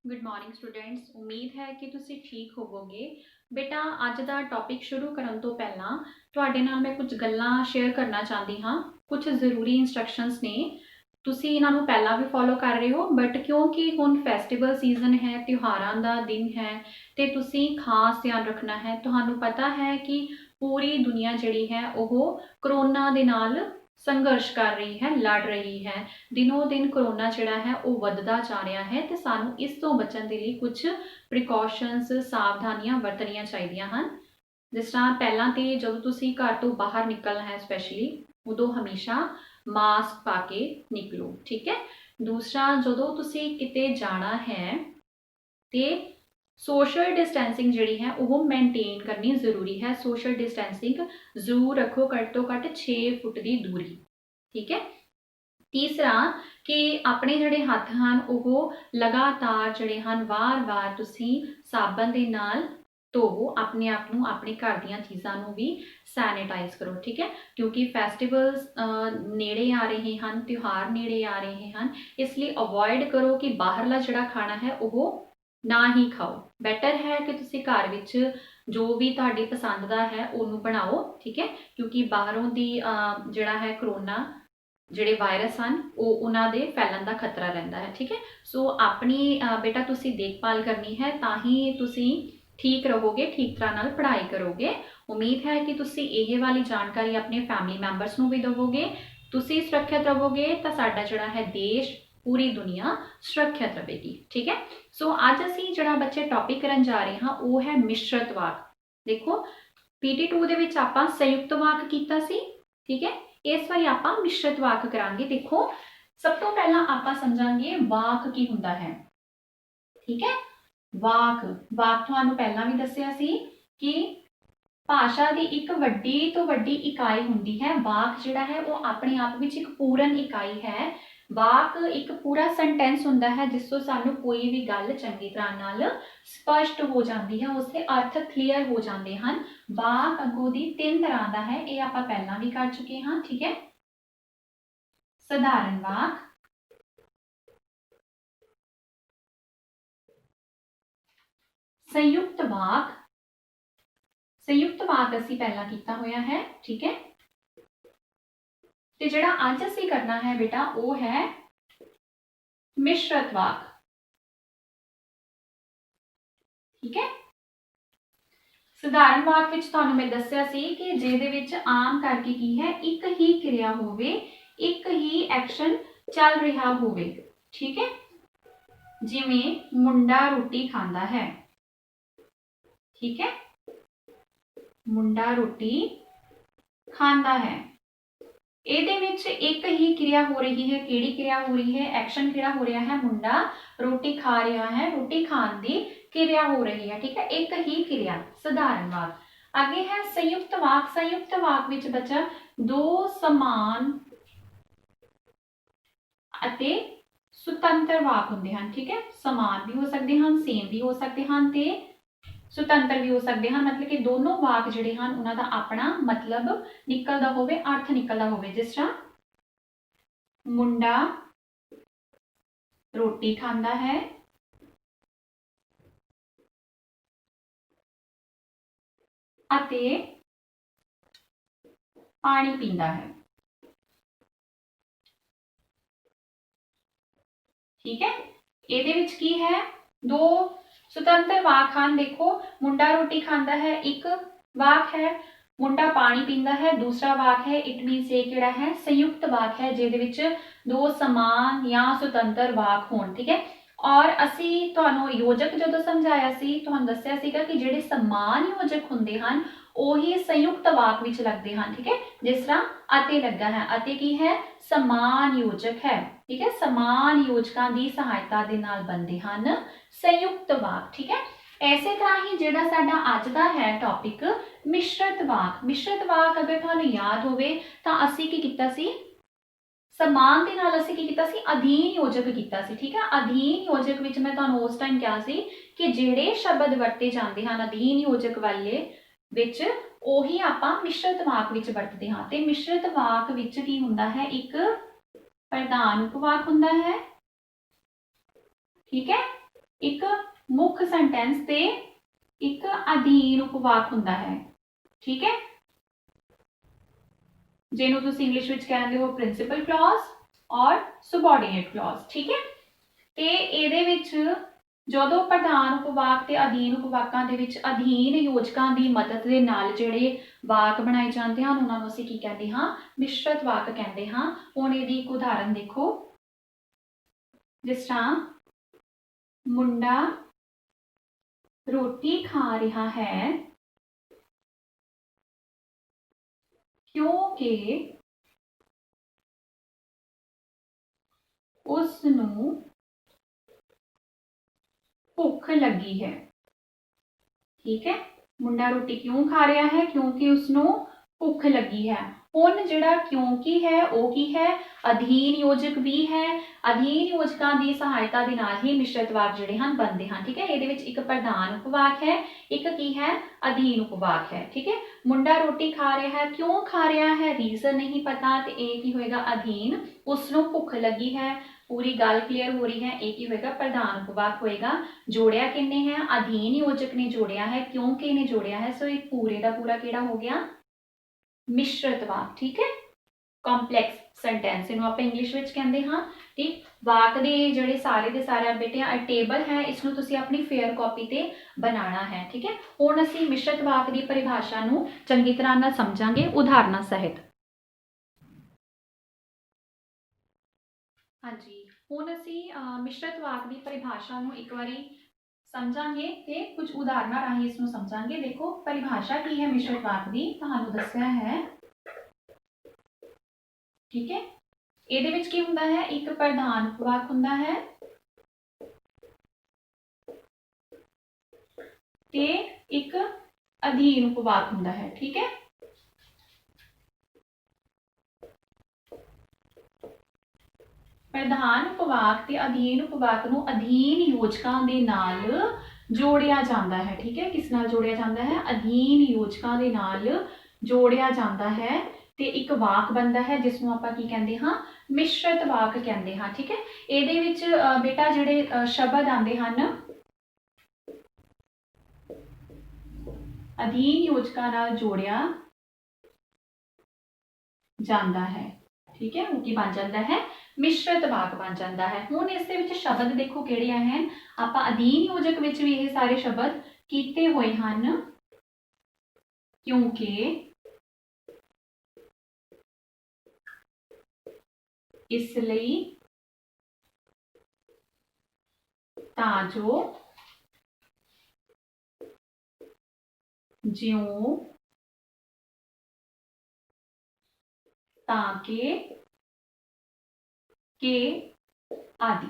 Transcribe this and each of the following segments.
Good morning students. उम्मीद है कि ਤੁਸੀਂ ਠੀਕ ਹੋਵੋਗੇ। ਬੇਟਾ ਅੱਜ ਦਾ ਟੌਪਿਕ ਸ਼ੁਰੂ ਕਰਨ ਤੋਂ ਪਹਿਲਾਂ ਤੁਹਾਡੇ ਨਾਲ ਮੈਂ ਕੁਝ ਗੱਲਾਂ ਸ਼ੇਅਰ ਕਰਨਾ ਚਾਹੁੰਦੀ ਹਾਂ। ਕੁਝ ਜ਼ਰੂਰੀ ਇਨਸਟਰਕਸ਼ਨਸ ਨੇ, ਤੁਸੀਂ ਇਹਨਾਂ ਨੂੰ ਪਹਿਲਾਂ ਵੀ ਫੋਲੋ ਕਰ ਰਹੇ ਹੋ, ਬਟ ਕਿਉਂਕਿ ਹੁਣ ਫੈਸਟੀਵਲ ਸੀਜ਼ਨ ਹੈ, ਤਿਉਹਾਰਾਂ ਦਾ ਦਿਨ ਹੈ ਤੇ ਤੁਸੀਂ ਖਾਸ ਧਿਆਨ ਰੱਖਣਾ ਹੈ। ਤੁਹਾਨੂੰ ਪਤਾ ਹੈ ਕਿ ਪੂਰੀ ਦੁਨੀਆ ਜਿਹੜੀ ਹੈ ਉਹ ਕਰੋਨਾ ਦੇ ਨਾਲ ਸੰਘਰਸ਼ ਕਰ ਰਹੀ ਹੈ, ਲੜ ਰਹੀ ਹੈ। ਦਿਨੋਂ ਦਿਨ ਕਰੋਨਾ ਜਿਹੜਾ ਹੈ ਉਹ ਵੱਧਦਾ ਜਾ ਰਿਹਾ ਹੈ ਤੇ ਸਾਨੂੰ ਇਸ ਤੋਂ ਬਚਣ ਦੇ ਲਈ ਕੁਝ ਪ੍ਰੀਕਾਸ਼ਨਸ, ਸਾਵਧਾਨੀਆਂ ਵਰਤਣੀਆਂ ਚਾਹੀਦੀਆਂ ਹਨ। ਜਿਸ ਤਰ੍ਹਾਂ ਪਹਿਲਾਂ ਤੇ ਜਦੋਂ ਤੁਸੀਂ ਘਰ ਤੋਂ ਬਾਹਰ ਨਿਕਲਣਾ ਹੈ ਸਪੈਸ਼ਲੀ, ਉਦੋਂ ਹਮੇਸ਼ਾ ਮਾਸਕ ਪਾ ਕੇ ਨਿਕਲੋ, ਠੀਕ ਹੈ। ਦੂਸਰਾ, ਜਦੋਂ ਤੁਸੀਂ ਕਿਤੇ ਜਾਣਾ ਹੈ ਤੇ ਸੋਸ਼ਲ ਡਿਸਟੈਂਸਿੰਗ ਜਿਹੜੀ ਹੈ ਉਹ ਮੇਨਟੇਨ ਕਰਨੀ ਜ਼ਰੂਰੀ ਹੈ। ਸੋਸ਼ਲ ਡਿਸਟੈਂਸਿੰਗ ਜ਼ਰੂਰ ਰੱਖੋ, ਘੱਟ ਤੋਂ ਘੱਟ 6 ਫੁੱਟ ਦੀ ਦੂਰੀ, ਠੀਕ ਹੈ। ਤੀਸਰਾ, ਕਿ ਆਪਣੇ ਜਿਹੜੇ ਹੱਥ ਹਨ ਉਹ ਲਗਾਤਾਰ ਜਿਹੜੇ ਹਨ ਵਾਰ-ਵਾਰ ਤੁਸੀਂ ਸਾਬਣ ਦੇ ਨਾਲ ਧੋਵੋ। ਆਪਣੇ ਆਪ ਨੂੰ, ਆਪਣੇ ਘਰ ਦੀਆਂ ਚੀਜ਼ਾਂ ਨੂੰ ਵੀ ਸੈਨੀਟਾਈਜ਼ ਕਰੋ, ਠੀਕ ਹੈ। ਕਿਉਂਕਿ ਫੈਸਟੀਵਲਸ ਨੇੜੇ ਆ ਰਹੇ ਹਨ, ਤਿਉਹਾਰ ਨੇੜੇ ਆ ਰਹੇ ਹਨ, ਇਸ ਲਈ ਅਵੋਇਡ ਕਰੋ ਕਿ ਬਾਹਰਲਾ ਜਿਹੜਾ ਖਾਣਾ ਹੈ ਉਹ ਨਾ ਹੀ ਖਾਓ। ਬੈਟਰ ਹੈ ਕਿ ਤੁਸੀਂ ਘਰ ਵਿੱਚ ਜੋ ਵੀ ਤੁਹਾਡੀ ਪਸੰਦ ਦਾ ਹੈ ਉਹਨੂੰ ਬਣਾਓ, ਠੀਕ ਹੈ। ਕਿਉਂਕਿ ਬਾਹਰੋਂ ਦੀ ਜਿਹੜਾ ਹੈ ਕਰੋਨਾ, ਜਿਹੜੇ ਵਾਇਰਸ ਹਨ ਉਹ ਉਹਨਾਂ ਦੇ ਫੈਲਣ ਦਾ ਖਤਰਾ ਰਹਿੰਦਾ ਹੈ, ਠੀਕ ਹੈ। ਸੋ ਆਪਣੀ ਬੇਟਾ ਤੁਸੀਂ ਦੇਖਭਾਲ ਕਰਨੀ ਹੈ, ਤਾਂ ਹੀ ਤੁਸੀਂ ਠੀਕ ਰਹੋਗੇ, ਠੀਕ ਤਰ੍ਹਾਂ ਨਾਲ ਪੜ੍ਹਾਈ ਕਰੋਗੇ। ਉਮੀਦ ਹੈ ਕਿ ਤੁਸੀਂ ਇਹ ਵਾਲੀ ਜਾਣਕਾਰੀ ਆਪਣੇ ਫੈਮਿਲੀ ਮੈਂਬਰਸ ਨੂੰ ਵੀ ਦੇਵੋਗੇ। ਤੁਸੀਂ ਸੁਰੱਖਿਅਤ ਰਹੋਗੇ ਤਾਂ ਸਾਡਾ ਜਿਹੜਾ ਹੈ ਦੇਸ਼, ਪੂਰੀ ਦੁਨੀਆ ਸੁਰੱਖਿਅਤ ਰਹੇਗੀ, ਠੀਕ ਹੈ। ਸੋ ਅੱਜ ਅਸੀਂ ਜਿਹੜਾ ਬੱਚੇ ਟੌਪਿਕ ਕਰਨ ਜਾ ਰਹੇ ਹਾਂ ਉਹ ਹੈ ਮਿਸ਼ਰਤ ਵਾਕ। ਦੇਖੋ, PT2 ਦੇ ਵਿੱਚ ਆਪਾਂ ਸੰਯੁਕਤ ਵਾਕ ਕੀਤਾ ਸੀ, ਠੀਕ ਹੈ। ਇਸ ਵਾਰੀ ਆਪਾਂ ਮਿਸ਼ਰਤ ਵਾਕ ਕਰਾਂਗੇ। ਦੇਖੋ, ਸਭ ਤੋਂ ਪਹਿਲਾਂ ਆਪਾਂ ਸਮਝਾਂਗੇ ਵਾਕ ਕੀ ਹੁੰਦਾ ਹੈ, ਠੀਕ ਹੈ। ਵਾਕ ਤੁਹਾਨੂੰ ਪਹਿਲਾਂ ਵੀ ਦੱਸਿਆ ਸੀ ਕਿ ਭਾਸ਼ਾ ਦੀ ਇੱਕ ਵੱਡੀ ਤੋਂ ਵੱਡੀ ਇਕਾਈ ਹੁੰਦੀ ਹੈ। ਵਾਕ ਜਿਹੜਾ ਹੈ ਉਹ ਆਪਣੇ ਆਪ ਵਿੱਚ ਇੱਕ ਪੂਰਨ ਇਕਾਈ ਹੈ। ਵਾਕ ਇੱਕ ਪੂਰਾ ਸੈਂਟੈਂਸ ਹੁੰਦਾ ਹੈ ਜਿਸ ਤੋਂ ਸਾਨੂੰ ਕੋਈ ਵੀ ਗੱਲ ਚੰਗੀ ਤਰ੍ਹਾਂ ਨਾਲ ਸਪਸ਼ਟ ਹੋ ਜਾਂਦੀ ਹੈ, ਉਸਦੇ ਅਰਥ ਕਲੀਅਰ ਹੋ ਜਾਂਦੇ ਹਨ। ਵਾਕ ਅੱਗੋਂ ਦੀ 3 ਤਰ੍ਹਾਂ ਦਾ ਹੈ, ਇਹ ਆਪਾਂ ਪਹਿਲਾਂ ਵੀ ਕਰ ਚੁੱਕੇ ਹਾਂ, ਠੀਕ ਹੈ। ਸਧਾਰਨ ਵਾਕ, ਸੰਯੁਕਤ ਵਾਕ, ਸੰਯੁਕਤ ਵਾਕ ਅਸੀਂ ਪਹਿਲਾਂ ਕੀਤਾ ਹੋਇਆ ਹੈ, ਠੀਕ ਹੈ। ਤੇ ਜਿਹੜਾ ਅੱਜ ਅਸੀਂ ਕਰਨਾ ਹੈ ਬੇਟਾ ਉਹ ਹੈ ਮਿਸ਼ਰਤ ਵਾਕ, ਠੀਕ ਹੈ। ਸਧਾਰਨ ਵਾਕ ਵਿੱਚ ਤੁਹਾਨੂੰ ਮੈਂ ਦੱਸਿਆ ਸੀ ਕਿ ਜਿਹਦੇ ਵਿੱਚ ਆਮ ਕਰਕੇ ਕੀ ਹੈ, ਇੱਕ ਹੀ ਕਿਰਿਆ ਹੋਵੇ, ਇੱਕ ਹੀ ਐਕਸ਼ਨ ਚੱਲ ਰਿਹਾ ਹੋਵੇ, ਠੀਕ ਹੈ। ਜਿਵੇਂ ਮੁੰਡਾ ਰੋਟੀ ਖਾਂਦਾ ਹੈ, ਠੀਕ ਹੈ। ਮੁੰਡਾ ਰੋਟੀ ਖਾਂਦਾ ਹੈ, ਇਹਦੇ ਵਿੱਚ ਇੱਕ ਹੀ ਕਿਰਿਆ ਹੋ ਰਹੀ ਹੈ। ਕਿਹੜੀ ਕਿਰਿਆ ਹੋ ਰਹੀ ਹੈ? ਐਕਸ਼ਨ ਕਿਹੜਾ ਹੋ ਰਿਹਾ ਹੈ? ਮੁੰਡਾ ਰੋਟੀ ਖਾ ਰਿਹਾ ਹੈ, ਰੋਟੀ ਖਾਣ ਦੀ ਕਿਰਿਆ ਹੋ ਰਹੀ ਹੈ, ਠੀਕ ਹੈ। ਇੱਕ ਹੀ ਕਿਰਿਆ, ਸਧਾਰਨ ਵਾਕ। ਅੱਗੇ ਹੈ ਸੰਯੁਕਤ ਵਾਕ। ਸੰਯੁਕਤ ਵਾਕ ਵਿੱਚ ਬੱਚਾ ਦੋ ਸਮਾਨ ਅਤੇ ਸੁਤੰਤਰ ਵਾਕ ਹੁੰਦੇ ਹਨ, ਠੀਕ ਹੈ। ਸਮਾਨ ਵੀ ਹੋ ਸਕਦੇ ਹਨ, ਸੇਮ ਵੀ ਹੋ ਸਕਦੇ ਹਨ ਤੇ ਸੁਤੰਤਰ ਵੀ ਹੋ ਸਕਦੇ ਹਨ। ਮਤਲਬ ਕਿ ਦੋਨੋਂ ਵਾਕ ਜਿਹੜੇ ਹਨ ਉਹਨਾਂ ਦਾ ਆਪਣਾ ਮਤਲਬ ਨਿਕਲਦਾ ਹੋਵੇ, ਅਰਥ ਨਿਕਲਦਾ ਹੋਵੇ। ਜਿਸ ਤਰ੍ਹਾਂ ਮੁੰਡਾ ਰੋਟੀ ਖਾਂਦਾ ਹੈ ਅਤੇ ਪਾਣੀ ਪੀਂਦਾ ਹੈ, ਠੀਕ ਹੈ। ਇਹਦੇ ਵਿੱਚ ਕੀ ਹੈ? ਦੋ ਸੁਤੰਤਰ ਵਾਕ ਹਨ। ਦੇਖੋ, ਮੁੰਡਾ ਰੋਟੀ ਖਾਂਦਾ ਹੈ ਇੱਕ ਵਾਕ ਹੈ, ਮੁੰਡਾ ਪਾਣੀ ਪੀਂਦਾ ਹੈ ਦੂਸਰਾ ਵਾਕ ਹੈ। ਇਟ ਮੀਨਸ ਇਹ ਕਿਹੜਾ ਹੈ? ਸੰਯੁਕਤ ਵਾਕ ਹੈ, ਜਿਹਦੇ ਵਿੱਚ ਦੋ ਸਮਾਨ ਜਾਂ ਸੁਤੰਤਰ ਵਾਕ ਹੋਣ, ਠੀਕ ਹੈ। ਔਰ ਅਸੀਂ ਤੁਹਾਨੂੰ ਯੋਜਕ ਜਦੋਂ ਸਮਝਾਇਆ ਸੀ, ਤੁਹਾਨੂੰ ਦੱਸਿਆ ਸੀਗਾ ਕਿ ਜਿਹੜੇ ਸਮਾਨ ਯੋਜਕ ਹੁੰਦੇ ਹਨ ਉਹੀ ਸੰਯੁਕਤ ਵਾਕ ਵਿੱਚ ਲੱਗਦੇ ਹਨ, ਠੀਕ ਹੈ। ਜਿਸ ਤਰ੍ਹਾਂ ਅਤੇ ਲੱਗਾ ਹੈ, ਅਤੇ ਕੀ ਹੈ? ਸਮਾਨ ਯੋਜਕ ਹੈ, ਠੀਕ ਹੈ। ਸਮਾਨ ਯੋਜਕਾਂ ਦੀ ਸਹਾਇਤਾ ਦੇ ਨਾਲ ਬਣਦੇ ਹਨ ਸੰਯੁਕਤ ਵਾਕ, ਠੀਕ ਹੈ। ਐਸੇ ਤਰ੍ਹਾਂ ਹੀ ਜਿਹੜਾ ਸਾਡਾ ਅੱਜ ਦਾ ਹੈ ਟੌਪਿਕ ਮਿਸ਼ਰਤ ਵਾਕ। ਮਿਸ਼ਰਤ ਵਾਕ ਅਗਰ ਤੁਹਾਨੂੰ ਯਾਦ ਹੋਵੇ ਤਾਂ ਅਸੀਂ ਕੀ ਕੀਤਾ ਸੀ? ਸਮਾਨ ਦੇ ਨਾਲ ਅਸੀਂ ਕੀ ਕੀਤਾ ਸੀ? ਅਧੀਨ ਯੋਜਕ ਕੀਤਾ ਸੀ, ਠੀਕ ਹੈ। ਅਧੀਨ ਯੋਜਕ ਵਿੱਚ ਮੈਂ ਤੁਹਾਨੂੰ ਉਸ ਟਾਈਮ ਕਿਹਾ ਸੀ ਕਿ ਜਿਹੜੇ ਸ਼ਬਦ ਵਰਤੇ ਜਾਂਦੇ ਹਨ ਅਧੀਨ ਯੋਜਕ ਵਾਲੇ ਵਿੱਚ, ਉਹੀ ਆਪਾਂ ਮਿਸ਼ਰਤ ਵਾਕ ਵਿੱਚ ਵਰਤਦੇ ਹਾਂ। ਤੇ ਮਿਸ਼ਰਤ ਵਾਕ ਵਿੱਚ ਕੀ ਹੁੰਦਾ ਹੈ? ਇੱਕ ਪ੍ਰਧਾਨ ਉਪਵਾਕ ਹੁੰਦਾ ਹੈ, ਠੀਕ ਹੈ, एक मुख सेंटेंस ते एक अधीन उपवाक हुंदा है। ठीक है, जिन्हों तुसीं इंग्लिश विच कहंदे हो प्रिंसिपल क्लॉज और सबऑर्डिनेट क्लॉज। ठीक है, ते इहदे विच ਜਦੋਂ ਪ੍ਰਧਾਨ ਉਪਵਾਕ ਤੇ ਅਧੀਨ ਉਪਵਾਕਾਂ ਦੇ ਵਿੱਚ ਅਧੀਨ ਯੋਜਕਾਂ ਦੀ ਮਦਦ ਦੇ ਨਾਲ ਜਿਹੜੇ ਵਾਕ ਬਣਾਏ ਜਾਂਦੇ ਹਨ ਉਹਨਾਂ ਨੂੰ ਅਸੀਂ ਕੀ ਕਹਿੰਦੇ ਹਾਂ, ਮਿਸ਼ਰਤ ਵਾਕ ਕਹਿੰਦੇ ਹਾਂ। ਹੁਣ ਇਹਦੀ ਇੱਕ ਉਦਾਹਰਨ ਦੇਖੋ, ਜਿਸ ਤਰ੍ਹਾਂ ਮੁੰਡਾ ਰੋਟੀ ਖਾ ਰਿਹਾ ਹੈ ਕਿਉਂਕਿ ਉਸ ਨੂੰ भुख लगी है। ठीक है, मुंडा रोटी क्यों खा रहा है, क्योंकि उसनों भुख लगी है। हुण जिहड़ा क्योंकि है वो की है, अधीन योजक भी है। अधीन योजकां दी सहायता दे नाल ही मिश्रित वाक जिहड़े हन बनदे हन। ठीक है, इहदे विच एक प्रधान उपवाक है, एक की है अधीन उपवाक है। ठीक है, मुंडा रोटी खा रहा है, क्यों खा रहा है, रीजन नहीं पता, तो ये की होएगा अधीन। उसनों भुख लगी है, पूरी गल क्लीयर हो रही है, एक ही होएगा प्रधान उपवाक होएगा। जोड़िया किन्ने है, अधीन योजक ने जोड़िया है, क्योंकि ने जोड़िया है, सो एक पूरे का पूरा केड़ा हो गया, मिश्रित वाक। ठीक है, कॉम्पलैक्स सेंटेंस इन्हों आप इंग्लिश विच कहंदे हां। ठीक, वाक दे जिहड़े सारे दे सारे बेटे टेबल है, इसनों तुसीं अपनी फेयर कॉपी ते बनाना है। ठीक है, हुण असीं मिश्रित वाक दी परिभाषा नूं चंगी तरह नाल समझांगे उदाहरणां सहित। हाँ जी, हुण असीं मिश्रित वाक की परिभाषा नूं एक बारी समझांगे ते कुछ उदाहरणां राहीं इसनूं समझांगे। देखो परिभाषा की है मिश्रित वाक की, तुहानूं दस्सिआ है। ठीक है, इहदे विच की हुंदा है, एक प्रधान उपवाक हुंदा है ते एक अधीन उपवाक हुंदा है। ठीक है, प्रधान उपवाक ते अधीन उपवाक नूं अधीन योजकां दे नाल जोड़िया जाता है। ठीक है, किस नाल जोड़िया जाता है, अधीन योजकां दे नाल जोड़िया जाता है ते एक वाक बनता है जिसनूं आपां की कहंदे हां, मिश्रित वाक कहंदे हां। ठीक है, इहदे विच बेटा जिहड़े शब्द आंदे हन अधीन योजकां नाल जोड़िया जाता है। ठीक है, वो की बन जाता है, मिश्रित वाक बन जाता है। हुण इस दे विच शब्द देखो किहड़े हैं, आपां अधीन योजक विच भी ये सारे शब्द कीते हुए हैं, क्योंकि, इसलिए, तां जो, ज्यों, ताकि, के आदि।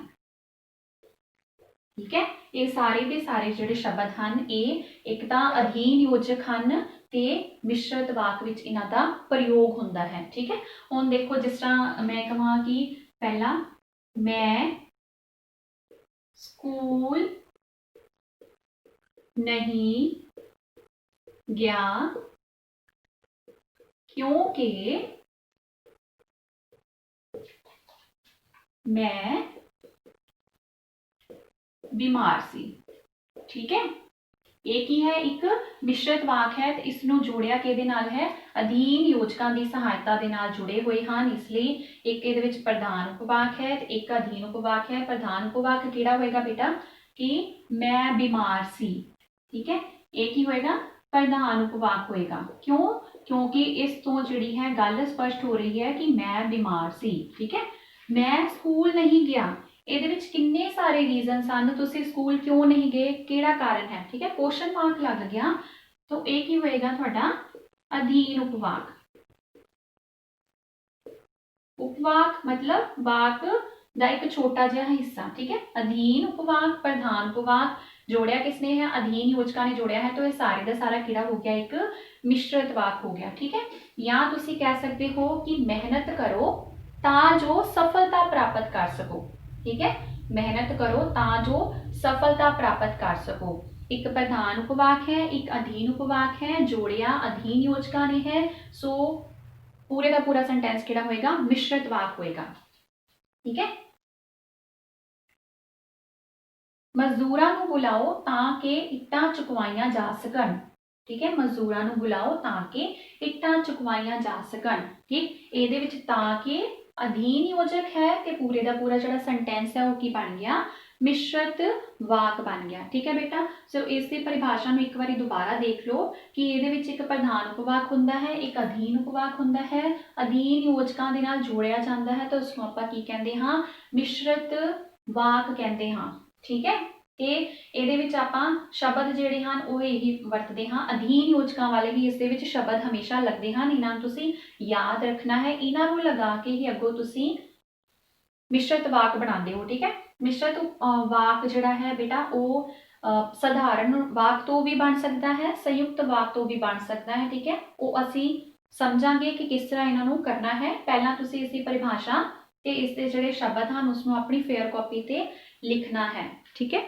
ठीक है, ये सारे के सारे जिहड़े शब्द हैं ये एक तां अधीन योजक हैं ते मिश्रित वाक विच इन्हां दा प्रयोग हुंदा है। ठीक है, हुण देखो जिस तरह मैं कहां कि पहला मैं स्कूल नहीं गया क्योंकि मैं बीमार सी। ठीक है, एक ही है, एक मिश्रित वाक है, तो इसनों जोड़िया किहदे नाल है, अधीन योजकां की सहायता दे नाल जुड़े हुए हैं, इसलिए एक इहदे विच प्रधान उपवाक है, एक अधीन उपवाक है। प्रधान उपवाक किहड़ा होएगा बेटा, कि मैं बीमार सी। ठीक है, एक ही होएगा प्रधान उपवाक होएगा। क्यों, क्योंकि इस तो जिहड़ी है गल स्पष्ट हो रही है कि मैं बीमार सी। ठीक है, मैं स्कूल नहीं गया, ਇਹਦੇ ਵਿੱਚ किन्ने सारे रीजन सन, तुसीं स्कूल क्यों नहीं गए, किहड़ा कारण है। ठीक है, क्वेश्चन मार्क लग गया, तो एक ही होएगा तुहाडा अधीन उपवाक। उपवाक मतलब वाक दा एक छोटा जिहा हिस्सा। ठीक है, अधीन उपवाक, प्रधान उपवाक, जोड़िया किसने है, अधीन योजका ने जोड़िया है, तो ये सारे का सारा किड़ा हो गया, एक मिश्रित वाक हो गया। ठीक है, या तुसीं कह सकते हो कि मेहनत करो तां जो सफलता प्राप्त कर सको। ठीक है, मेहनत करो तां जो सफलता प्राप्त कर सको। एक प्रधान उपवाक है, एक अधीन उपवाक है, जोड़िया अधीन योजका ने है, सो पूरे का पूरा सेंटेंस किहड़ा होएगा, मिश्रित वाक होएगा। ठीक है, ਮਜ਼ਦੂਰਾਂ ਨੂੰ ਬੁਲਾਓ ਤਾਂ ਕਿ ਇੱਟਾਂ ਚੁਕਵਾਈਆਂ ਜਾ ਸਕਣ। ਠੀਕ ਹੈ, ਮਜ਼ਦੂਰਾਂ ਨੂੰ ਬੁਲਾਓ ਤਾਂ ਕਿ ਇੱਟਾਂ ਚੁਕਵਾਈਆਂ ਜਾ ਸਕਣ। ਠੀਕ, ਇਹਦੇ ਵਿੱਚ ਤਾਂ ਕਿ ਅਧੀਨ ਯੋਜਕ ਹੈ ਤੇ ਪੂਰੇ ਦਾ ਪੂਰਾ ਜਿਹੜਾ ਸੈਂਟੈਂਸ ਹੈ ਉਹ ਕੀ ਬਣ ਗਿਆ, ਮਿਸ਼ਰਤ ਵਾਕ ਬਣ ਗਿਆ। ਠੀਕ ਹੈ ਬੇਟਾ, ਸੋ ਇਸ ਦੀ ਪਰਿਭਾਸ਼ਾ ਨੂੰ ਇੱਕ ਵਾਰੀ ਦੁਬਾਰਾ ਦੇਖ ਲਓ ਕਿ ਇਹਦੇ ਵਿੱਚ ਇੱਕ ਪ੍ਰਧਾਨ ਉਪਵਾਕ ਹੁੰਦਾ ਹੈ, ਇੱਕ ਅਧੀਨ ਉਪਵਾਕ ਹੁੰਦਾ ਹੈ। ਅਧੀਨ ਯੋਜਕਾਂ ਦੇ ਨਾਲ ਜੋੜਿਆ ਜਾਂਦਾ ਹੈ ਤਾਂ ਉਸਨੂੰ ਆਪਾਂ ਕੀ ਕਹਿੰਦੇ ਹਾਂ, ਮਿਸ਼ਰਤ ਵਾਕ ਕਹਿੰਦੇ ਹਾਂ। ਠੀਕ ਹੈ, ਤੇ ਇਹਦੇ ਵਿੱਚ ਆਪਾਂ ਸ਼ਬਦ ਜਿਹੜੇ ਹਨ ਉਹ ਇਹੀ ਵਰਤਦੇ ਹਾਂ। ਅਧੀਨ ਯੋਜਕਾਂ ਵਾਲੇ ਵੀ ਇਸ ਦੇ ਵਿੱਚ ਸ਼ਬਦ ਹਮੇਸ਼ਾ ਲੱਗਦੇ ਹਨ, ਇਹਨਾਂ ਨੂੰ ਤੁਸੀਂ ਯਾਦ ਰੱਖਣਾ ਹੈ। ਇਹਨਾਂ ਨੂੰ ਲਗਾ ਕੇ ਹੀ ਅੱਗੋਂ ਤੁਸੀਂ ਮਿਸ਼ਰਤ ਵਾਕ ਬਣਾਉਂਦੇ ਹੋ। ਠੀਕ ਹੈ, ਮਿਸ਼ਰਤ ਵਾਕ ਜਿਹੜਾ ਹੈ ਬੇਟਾ ਉਹ ਸਧਾਰਨ ਵਾਕ ਤੋਂ ਵੀ ਬਣ ਸਕਦਾ ਹੈ, ਸੰਯੁਕਤ ਵਾਕ ਤੋਂ ਵੀ ਬਣ ਸਕਦਾ ਹੈ। ਠੀਕ ਹੈ, ਉਹ ਅਸੀਂ ਸਮਝਾਂਗੇ ਕਿ ਕਿਸ ਤਰ੍ਹਾਂ ਇਹਨਾਂ ਨੂੰ ਕਰਨਾ ਹੈ। ਪਹਿਲਾਂ ਤੁਸੀਂ ਇਸ ਦੀ ਪਰਿਭਾਸ਼ਾ ਤੇ ਇਸ ਦੇ ਜਿਹੜੇ ਸ਼ਬਦ ਹਨ ਉਸਨੂੰ ਆਪਣੀ ਫੇਅਰ ਕਾਪੀ ਤੇ ਲਿਖਣਾ ਹੈ। ਠੀਕ ਹੈ,